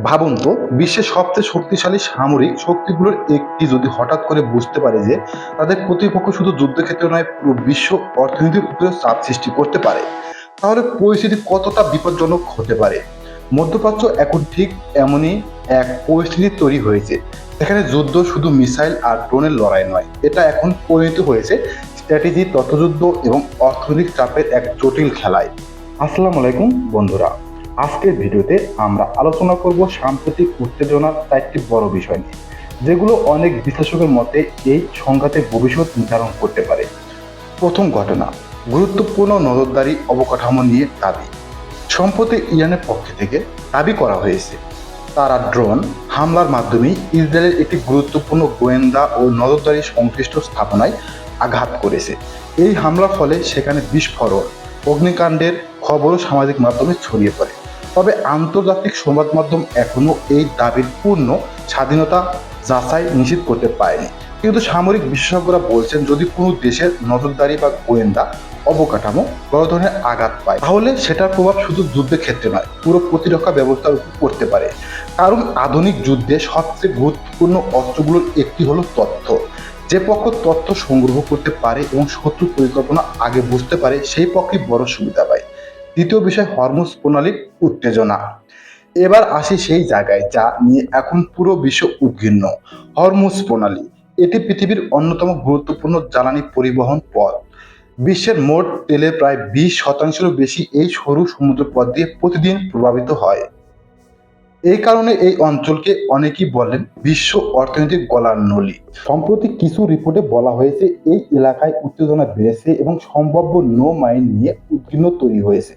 ভাবুন তো, বিশ্বের সবচেয়ে শক্তিশালী সামরিক শক্তিগুলোর একটি যদি হঠাৎ করে বুঝতে পারে যে তাদের প্রতিপক্ষ শুধু যুদ্ধক্ষেত্রে নয়, পুরো বিশ্ব অর্থনীতির উপরে চাপ সৃষ্টি করতে পারে, তাহলে পরিস্থিতি কতটা বিপজ্জনক হতে পারে। মধ্যপ্রাচ্য এখন ঠিক এমনই এক পরিস্থিতি তৈরি হয়েছে, যেখানে যুদ্ধ শুধু মিসাইল আর ড্রোনের লড়াই নয়, এটা এখন পরিণত হয়েছে স্ট্র্যাটেজি, তথ্যযুদ্ধ এবং অর্থনৈতিক চাপের এক জটিল খেলায়। আসসালামু আলাইকুম বন্ধুরা, আজকের ভিডিওতে আমরা আলোচনা করব সাম্প্রতিক উত্তেজনার চারটি বড় বিষয় নিয়ে, যেগুলো অনেক বিশ্লেষকের মতে এই সংঘাতের ভবিষ্যৎ নির্ধারণ করতে পারে। প্রথম ঘটনা, গুরুত্বপূর্ণ নজরদারি অবকাঠামো নিয়ে দাবি। সম্প্রতি ইরানের পক্ষ থেকে দাবি করা হয়েছে তারা ড্রোন হামলার মাধ্যমে ইসরায়েলের একটি গুরুত্বপূর্ণ গোয়েন্দা ও নজরদারি সংশ্লিষ্ট স্থাপনায় আঘাত করেছে। এই হামলার ফলে সেখানে বিস্ফোরণ, অগ্নিকাণ্ডের খবরও সামাজিক মাধ্যমে ছড়িয়ে পড়ে। তবে আন্তর্জাতিক সংবাদ মাধ্যম এখনও এই দাবির পূর্ণ স্বাধীনতা যাচাই নিশ্চিত করতে পারেনি। কিন্তু সামরিক বিশেষজ্ঞরা বলছেন, যদি কোনো দেশের নজরদারি বা গোয়েন্দা অবকাঠামো বড় ধরনের আঘাত পায়, তাহলে সেটার প্রভাব শুধু যুদ্ধের ক্ষেত্রে নয়, পুরো প্রতিরক্ষা ব্যবস্থার উপর পড়তে পারে। কারণ আধুনিক যুদ্ধে সবচেয়ে গুরুত্বপূর্ণ অস্ত্রগুলোর একটি হলো তথ্য। যে পক্ষ তথ্য সংগ্রহ করতে পারে এবং শত্রু পরিকল্পনা আগে বুঝতে পারে, সেই পক্ষই বড় সুবিধা পায়। দ্বিতীয় বিষয়, হরমুজ প্রণালীর উত্তেজনা। এবার আসি সেই জায়গায় যা নিয়ে এখন পুরো বিশ্ব উদ্বিগ্ন। হরমুজ প্রণালী, এটি পৃথিবীর অন্যতম গুরুত্বপূর্ণ জ্বালানি পরিবহন পথ। বিশ্বের মোট তেলের প্রায় 20% বেশি এই সরু সমুদ্রপথ দিয়ে প্রতিদিন প্রভাবিত হয়। এই কারণে এই অঞ্চলকে অনেকেই বলেন বিশ্ব অর্থনৈতিক গলার নলি। সম্প্রতি কিছু রিপোর্টে বলা হয়েছে এই এলাকায় উত্তেজনা বেড়েছে এবং সম্ভাব্য নো মাইন নিয়ে উদ্বিগ্ন তৈরি হয়েছে।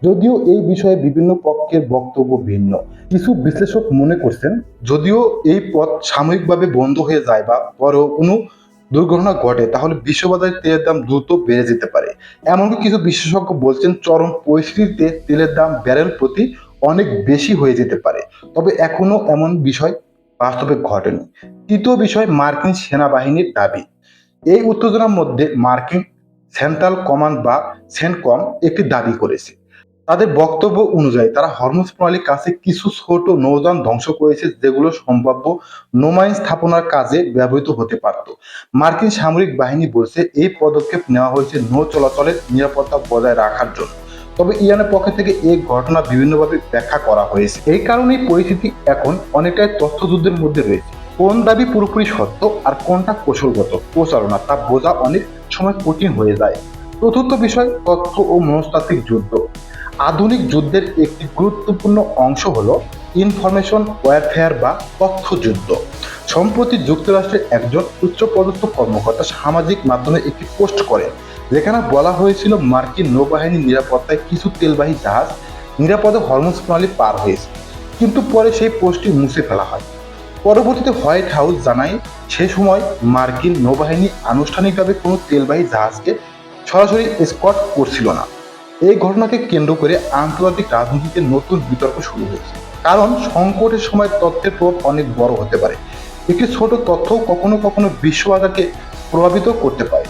যদিও এই বিষয়ে বিভিন্ন পক্ষের বক্তব্য ভিন্ন। কিছু বিশ্লেষক মনে করছেন, যদিও এই পথ সাময়িকভাবে বন্ধ হয়ে যায় বা বড় কোনো দুর্ঘটনা ঘটে, তাহলে বিশ্ববাজারে তেলের দাম দ্রুত বেড়ে যেতে পারে। এমনকি কিছু বিশেষজ্ঞ বলছেন, চরম পরিস্থিতিতে তেলের দাম ব্যারেল প্রতি অনেক বেশি হয়ে যেতে পারে। তবে এখনো এমন বিষয় বাস্তবে ঘটেনি। তৃতীয় বিষয়, মার্কিন সেনাবাহিনীর দাবি। এই উত্তেজনার মধ্যে মার্কিন সেন্ট্রাল কমান্ড বা সেন্টকম একটি দাবি করেছে। তাদের বক্তব্য অনুযায়ী তারা হরমুজ প্রণালীর কাছে কিছু ছোট নৌযান ধ্বংস করেছে, যেগুলো সম্ভাব্য নোমাইন স্থাপনার কাজে ব্যবহৃত হতে পারত। মার্কিন সামরিক বাহিনী বলছে এই পদক্ষেপ নেওয়া হয়েছে নৌ চলাচলের নিরাপত্তা বজায় রাখার জন্য। তবে ইরানের পক্ষ থেকে এই ঘটনা বিভিন্নভাবে ব্যাখ্যা করা হয়েছে। এই কারণেই পরিস্থিতি এখন অনেকটাই তথ্যযুদ্ধের মধ্যে রয়েছে। কোন দাবি পুরোপুরি সত্য আর কোনটা কৌশলগত প্রচারণা, তা বোঝা অনেক সময় কঠিন হয়ে যায়। চতুর্থ বিষয়, তথ্য ও মনস্তাত্ত্বিক যুদ্ধ। আধুনিক যুদ্ধের একটি গুরুত্বপূর্ণ অংশ হলো ইনফরমেশন ওয়ারফেয়ার বা তথ্য যুদ্ধ। সম্প্রতি যুক্তরাষ্ট্রের একজন উচ্চপদস্থ কর্মকর্তা সামাজিক মাধ্যমে একটি পোস্ট করেন, যেখানে বলা হয়েছিল মার্কিন নৌবাহিনীর নিরাপত্তায় কিছু তেলবাহী জাহাজ নিরাপদে হরমুজ প্রণালী পার হয়েছে। কিন্তু পরে সেই পোস্টটি মুছে ফেলা হয়। পরবর্তীতে হোয়াইট হাউস জানায়, সে সময় মার্কিন নৌবাহিনী আনুষ্ঠানিকভাবে কোনো তেলবাহী জাহাজকে সরাসরি এসকর্ট করছিল না। এই ঘটনাকে কেন্দ্র করে আন্তর্জাতিক রাজনীতিতে নতুন বিতর্ক শুরু হয়েছে। কারণ সংকটের সময় তথ্যের প্রভাব অনেক বড় হতে পারে। একটি ছোট তথ্য কখনো কখনো বিশ্ববাজারকে প্রভাবিত করতে পারে।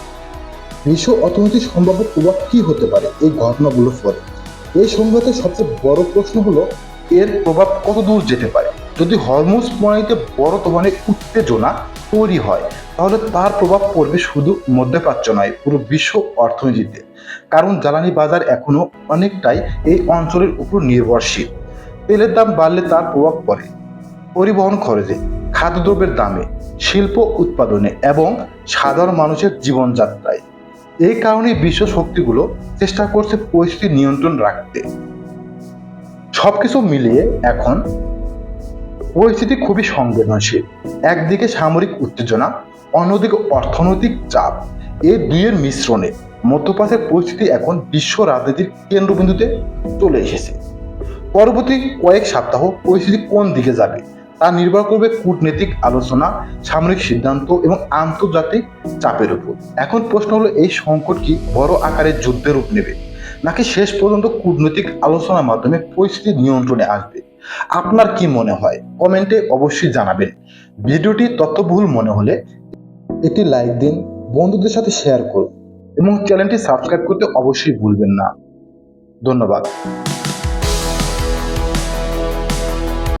বিশ্ব অর্থনীতির সম্ভাব্য প্রভাব কি হতে পারে এই ঘটনাগুলোর ফলে? এই সংঘাতের সবচেয়ে বড় প্রশ্ন হলো, এর প্রভাব কত দূর যেতে পারে। যদি হরমুজ প্রণালীতে বড় ধরনের উত্তেজনা তৈরি হয়, তাহলে তার প্রভাব পড়বে শুধু মধ্যপ্রাচ্য নয়, পুরো বিশ্ব অর্থনীতিতে। কারণ জ্বালানি বাজার এখনো অনেকটাই এই অঞ্চলের উপর নির্ভরশীল। তেলের দাম বাড়লে তার প্রভাব পড়ে পরিবহন খরচে, খাদ্যদ্রব্যের দামে, শিল্প উৎপাদনে এবং সাধারণ মানুষের জীবনযাত্রায়। এই কারণে বিশ্ব শক্তিগুলো চেষ্টা করছে পরিস্থিতি নিয়ন্ত্রণ রাখতে। সবকিছু মিলিয়ে এখন পরিস্থিতি খুবই সংবেদনশীল। একদিকে সামরিক উত্তেজনা, অন্যদিকে অর্থনৈতিক চাপ। এই দুইয়ের মিশ্রণে মধ্যপ্রাচ্যের পরিস্থিতি এখন বিশ্ব রাজনীতির কেন্দ্রবিন্দুতে চলে এসেছে। পরবর্তী কয়েক সপ্তাহ পরিস্থিতি কোন দিকে যাবে তা নির্ভর করবে কূটনৈতিক আলোচনা, সামরিক সিদ্ধান্ত এবং আন্তর্জাতিক চাপের উপর। এখন প্রশ্ন হলো, এই সংকট কি বড় আকারের যুদ্ধের রূপ নেবে, নাকি শেষ পর্যন্ত কূটনৈতিক আলোচনার মাধ্যমে পরিস্থিতি নিয়ন্ত্রণে আসবে? আপনার কি মনে হয় কমেন্টে অবশ্যই জানাবেন। ভিডিওটি তথ্যবহুল মনে হলে একটি লাইক দিন, বন্ধুদের সাথে শেয়ার করুন এবং চ্যানেলটি সাবস্ক্রাইব করতে অবশ্যই ভুলবেন না। ধন্যবাদ।